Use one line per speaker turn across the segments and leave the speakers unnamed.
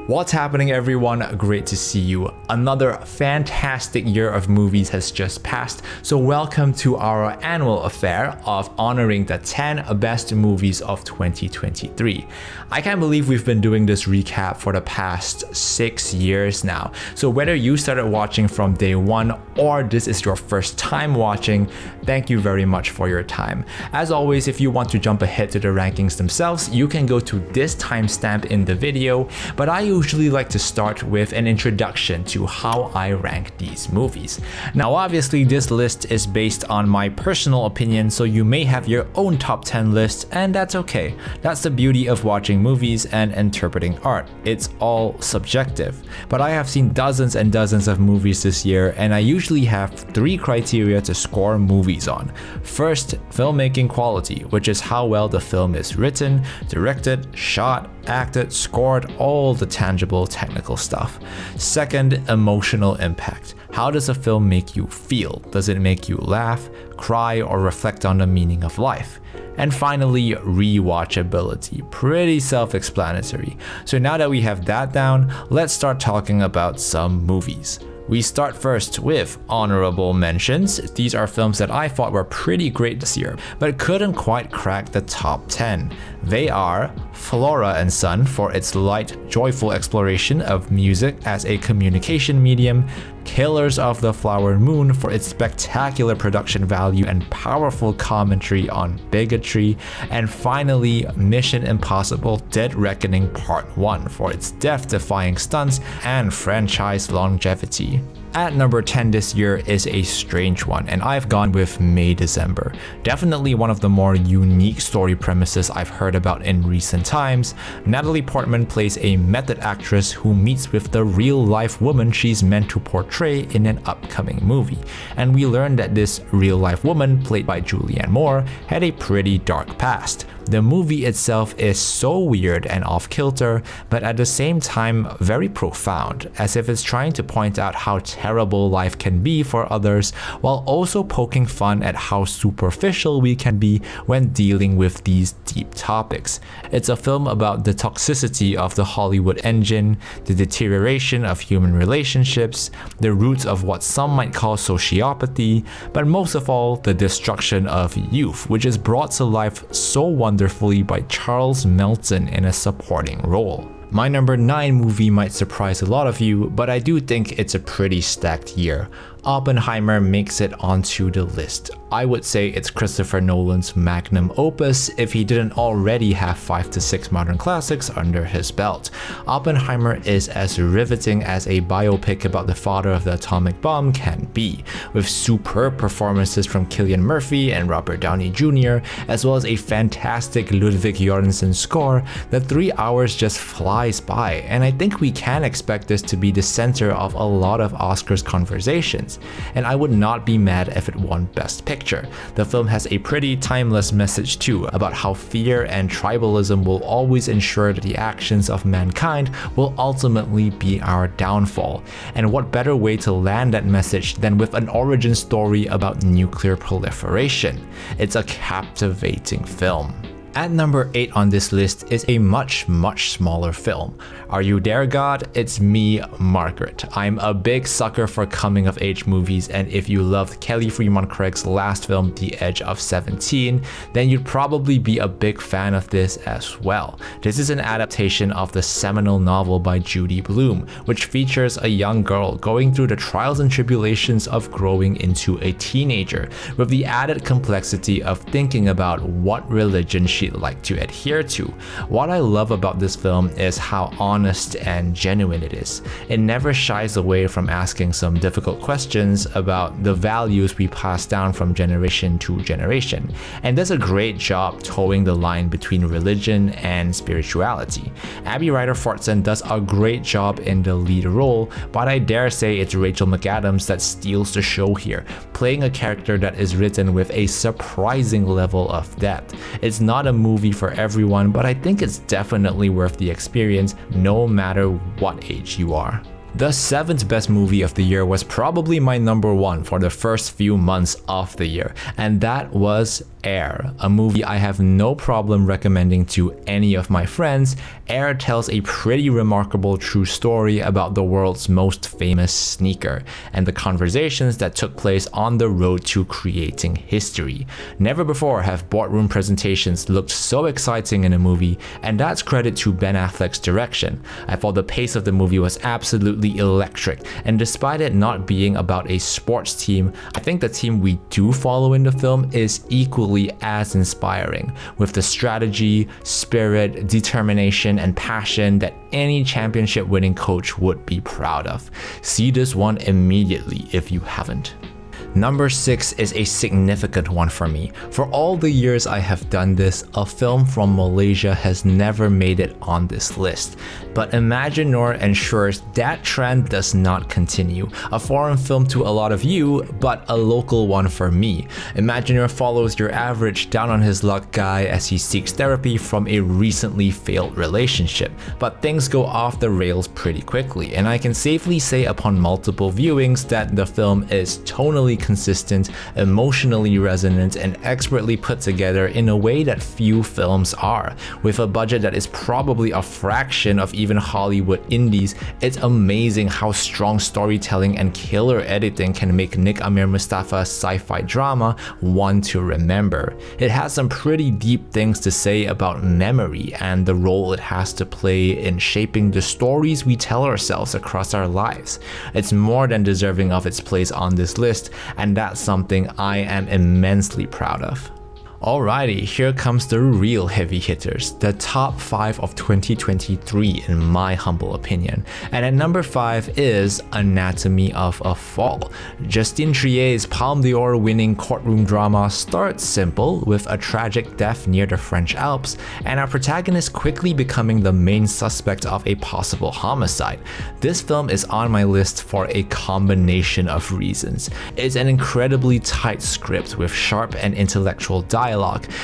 What's happening, everyone? Great to see you. Another fantastic year of movies has just passed, so welcome to our annual affair of honoring the 10 best movies of 2023. I can't believe we've been doing this recap for the past 6 years now, so whether you started watching from day one or this is your first time watching, thank you very much for your time. As always, if you want to jump ahead to the rankings themselves, you can go to this timestamp in the video, but I usually like to start with an introduction to how I rank these movies. Now obviously this list is based on my personal opinion, so you may have your own top 10 list, and that's okay. That's the beauty of watching movies and interpreting art. It's all subjective. But I have seen dozens and dozens of movies this year, and I usually have 3 criteria to score movies on. First, filmmaking quality, which is how well the film is written, directed, shot, acted, scored, all the tangible technical stuff. Second, emotional impact. How does a film make you feel? Does it make you laugh, cry, or reflect on the meaning of life? And finally, rewatchability. Pretty self-explanatory. So now that we have that down, let's start talking about some movies. We start first with honorable mentions. These are films that I thought were pretty great this year, but couldn't quite crack the top 10. They are Flora and Son for its light, joyful exploration of music as a communication medium, Killers of the Flower Moon for its spectacular production value and powerful commentary on bigotry, and finally Mission Impossible: Dead Reckoning Part 1 for its death-defying stunts and franchise longevity. At number 10 this year is a strange one, and I've gone with May December. Definitely one of the more unique story premises I've heard about in recent times. Natalie Portman plays a method actress who meets with the real-life woman she's meant to portray in an upcoming movie. And we learn that this real-life woman, played by Julianne Moore, had a pretty dark past. The movie itself is so weird and off-kilter, but at the same time very profound, as if it's trying to point out how terrible life can be for others, while also poking fun at how superficial we can be when dealing with these deep topics. It's a film about the toxicity of the Hollywood engine, the deterioration of human relationships, the roots of what some might call sociopathy, but most of all, the destruction of youth, which is brought to life so wonderfully by Charles Melton in a supporting role. My number 9 movie might surprise a lot of you, but I do think it's a pretty stacked year. Oppenheimer makes it onto the list. I would say it's Christopher Nolan's magnum opus if he didn't already have 5 to 6 modern classics under his belt. Oppenheimer is as riveting as a biopic about the father of the atomic bomb can be, with superb performances from Cillian Murphy and Robert Downey Jr., as well as a fantastic Ludwig Göransson score. The 3 hours just flies by, and I think we can expect this to be the center of a lot of Oscars conversations. And I would not be mad if it won Best Picture. The film has a pretty timeless message too, about how fear and tribalism will always ensure that the actions of mankind will ultimately be our downfall. And what better way to land that message than with an origin story about nuclear proliferation? It's a captivating film. At number 8 on this list is a much smaller film. Are you there, God? It's me, Margaret. I'm a big sucker for coming of age movies, and if you loved Kelly Fremont Craig's last film, The Edge of 17, then you'd probably be a big fan of this as well. This is an adaptation of the seminal novel by Judy Blume, which features a young girl going through the trials and tribulations of growing into a teenager, with the added complexity of thinking about what religion she'd like to adhere to. What I love about this film is how honest and genuine it is. It never shies away from asking some difficult questions about the values we pass down from generation to generation, and does a great job towing the line between religion and spirituality. Abby Ryder-Fortson does a great job in the lead role, but I dare say it's Rachel McAdams that steals the show here, playing a character that is written with a surprising level of depth. It's not a movie for everyone, but I think it's definitely worth the experience no matter what age you are. The 7th best movie of the year was probably my number 1 for the first few months of the year, and that was Air, a movie I have no problem recommending to any of my friends. Air tells a pretty remarkable true story about the world's most famous sneaker and the conversations that took place on the road to creating history. Never before have boardroom presentations looked so exciting in a movie, and that's credit to Ben Affleck's direction. I thought the pace of the movie was absolutely electric, and despite it not being about a sports team, I think the team we do follow in the film is equally as inspiring, with the strategy, spirit, determination, and passion that any championship-winning coach would be proud of. See this one immediately if you haven't. Number 6 is a significant one for me. For all the years I have done this, a film from Malaysia has never made it on this list. But Imagineur ensures that trend does not continue. A foreign film to a lot of you, but a local one for me. Imagineur follows your average down on his luck guy as he seeks therapy from a recently failed relationship. But things go off the rails pretty quickly, and I can safely say upon multiple viewings that the film is tonally consistent, emotionally resonant, and expertly put together in a way that few films are. With a budget that is probably a fraction of even Hollywood indies, it's amazing how strong storytelling and killer editing can make Nick Amir Mustafa's sci-fi drama one to remember. It has some pretty deep things to say about memory and the role it has to play in shaping the stories we tell ourselves across our lives. It's more than deserving of its place on this list, and that's something I am immensely proud of. Alrighty, here comes the real heavy hitters, the top 5 of 2023 in my humble opinion. And at number 5 is Anatomy of a Fall. Justine Trier's Palme d'Or winning courtroom drama starts simple with a tragic death near the French Alps and our protagonist quickly becoming the main suspect of a possible homicide. This film is on my list for a combination of reasons. It's an incredibly tight script with sharp and intellectual dialogue,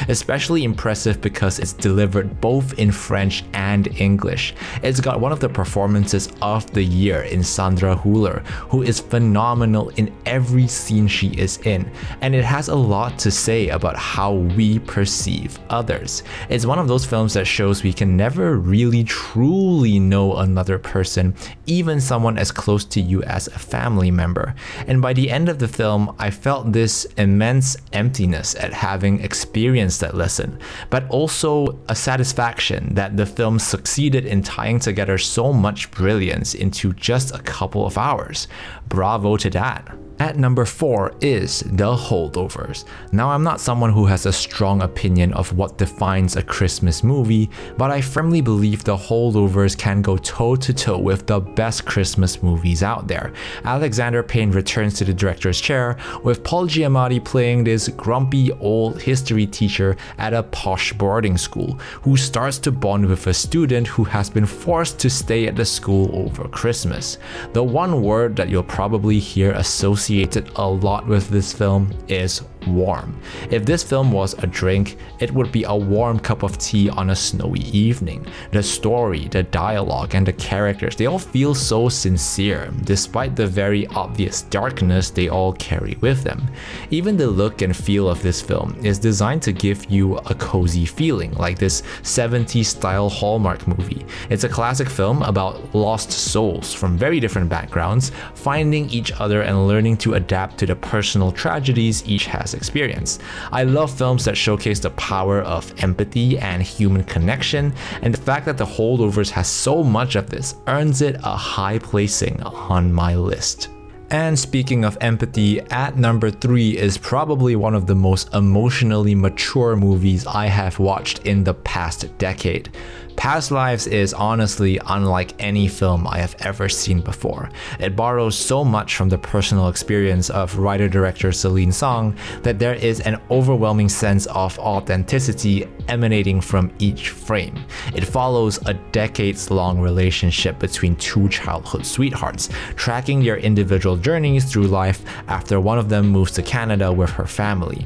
especially impressive because it's delivered both in French and English. It's got one of the performances of the year in Sandra Hüller, who is phenomenal in every scene she is in, and it has a lot to say about how we perceive others. It's one of those films that shows we can never really truly know another person, even someone as close to you as a family member. And by the end of the film, I felt this immense emptiness at having experienced that lesson, but also a satisfaction that the film succeeded in tying together so much brilliance into just a couple of hours. Bravo to that. At number 4 is The Holdovers. Now, I'm not someone who has a strong opinion of what defines a Christmas movie, but I firmly believe The Holdovers can go toe-to-toe with the best Christmas movies out there. Alexander Payne returns to the director's chair, with Paul Giamatti playing this grumpy old history teacher at a posh boarding school, who starts to bond with a student who has been forced to stay at the school over Christmas. The one word that you'll probably hear associated a lot with this film is warm. If this film was a drink, it would be a warm cup of tea on a snowy evening. The story, the dialogue, and the characters, they all feel so sincere, despite the very obvious darkness they all carry with them. Even the look and feel of this film is designed to give you a cozy feeling, like this 70s style Hallmark movie. It's a classic film about lost souls from very different backgrounds, finding each other and learning to adapt to the personal tragedies each has experienced. I love films that showcase the power of empathy and human connection, and the fact that The Holdovers has so much of this earns it a high placing on my list. And speaking of empathy, at number 3 is probably one of the most emotionally mature movies I have watched in the past decade. Past Lives is honestly unlike any film I have ever seen before. It borrows so much from the personal experience of writer-director Celine Song that there is an overwhelming sense of authenticity emanating from each frame. It follows a decades-long relationship between two childhood sweethearts, tracking their individual journeys through life after one of them moves to Canada with her family.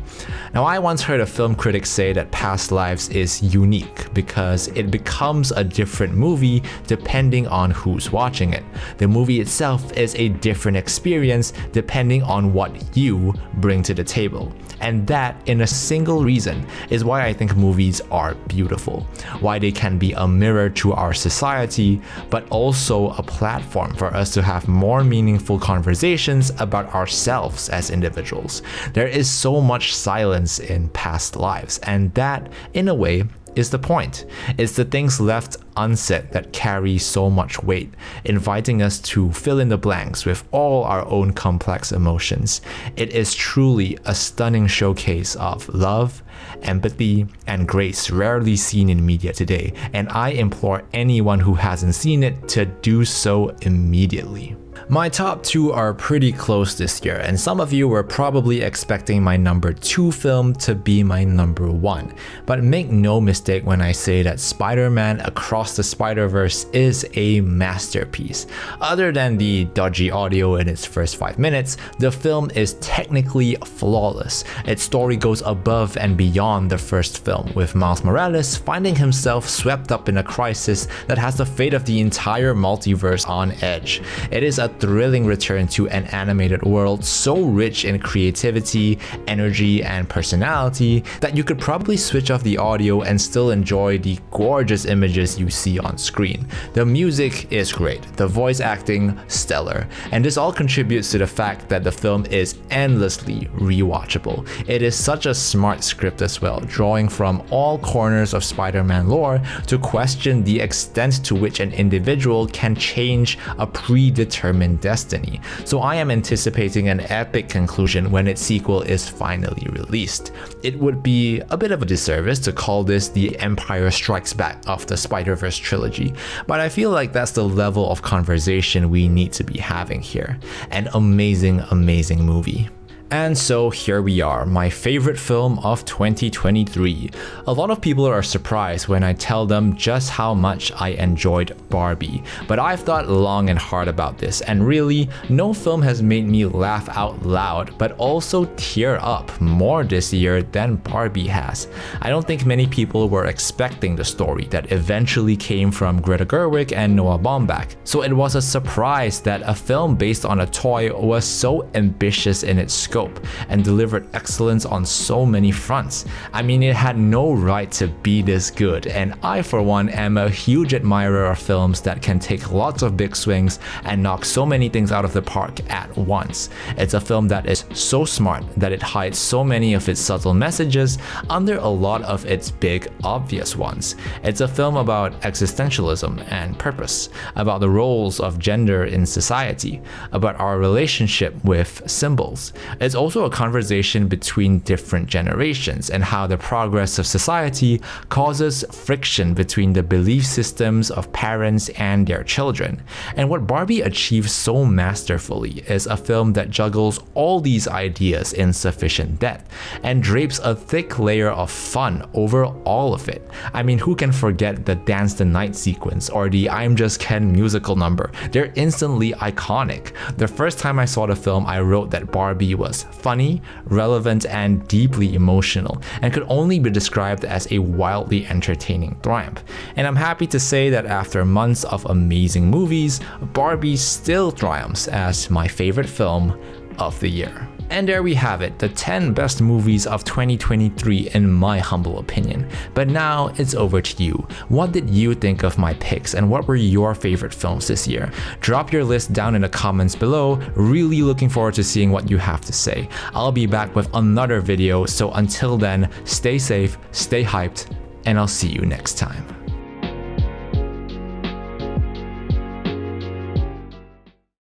Now, I once heard a film critic say that Past Lives is unique because it becomes a different movie depending on who's watching it. The movie itself is a different experience depending on what you bring to the table. And that, in a single reason, is why I think movies are beautiful. Why they can be a mirror to our society, but also a platform for us to have more meaningful conversations about ourselves as individuals. There is so much silence in past lives, and that, in a way, is the point. It's the things left unsaid that carry so much weight, inviting us to fill in the blanks with all our own complex emotions. It is truly a stunning showcase of love, empathy, and grace rarely seen in media today, and I implore anyone who hasn't seen it to do so immediately. My top 2 are pretty close this year, and some of you were probably expecting my number 2 film to be my number 1. But make no mistake when I say that Spider-Man Across the Spider-Verse is a masterpiece. Other than the dodgy audio in its first 5 minutes, the film is technically flawless. Its story goes above and beyond the first film, with Miles Morales finding himself swept up in a crisis that has the fate of the entire multiverse on edge. It is a thrilling return to an animated world so rich in creativity, energy, and personality that you could probably switch off the audio and still enjoy the gorgeous images you see on screen. The music is great, the voice acting stellar, and this all contributes to the fact that the film is endlessly rewatchable. It is such a smart script as well, drawing from all corners of Spider-Man lore to question the extent to which an individual can change a predetermined destiny. So I am anticipating an epic conclusion when its sequel is finally released. It would be a bit of a disservice to call this the Empire Strikes Back of the Spider-Verse trilogy, but I feel like that's the level of conversation we need to be having here. An amazing, amazing movie. And so here we are, my favorite film of 2023. A lot of people are surprised when I tell them just how much I enjoyed Barbie, but I've thought long and hard about this, and really, no film has made me laugh out loud, but also tear up more this year than Barbie has. I don't think many people were expecting the story that eventually came from Greta Gerwig and Noah Baumbach, so it was a surprise that a film based on a toy was so ambitious in its scope and delivered excellence on so many fronts. I mean, it had no right to be this good, and I for one am a huge admirer of films that can take lots of big swings and knock so many things out of the park at once. It's a film that is so smart that it hides so many of its subtle messages under a lot of its big obvious ones. It's a film about existentialism and purpose, about the roles of gender in society, about our relationship with symbols. It's also a conversation between different generations and how the progress of society causes friction between the belief systems of parents and their children. And what Barbie achieves so masterfully is a film that juggles all these ideas in sufficient depth and drapes a thick layer of fun over all of it. I mean, who can forget the Dance the Night sequence or the I'm Just Ken musical number? They're instantly iconic. The first time I saw the film, I wrote that Barbie was funny, relevant, and deeply emotional, and could only be described as a wildly entertaining triumph. And I'm happy to say that after months of amazing movies, Barbie still triumphs as my favorite film of the year. And there we have it, the 10 best movies of 2023 in my humble opinion. But now it's over to you. What did you think of my picks, and what were your favorite films this year? Drop your list down in the comments below. Really looking forward to seeing what you have to say. I'll be back with another video, so until then, stay safe, stay hyped, and I'll see you next time.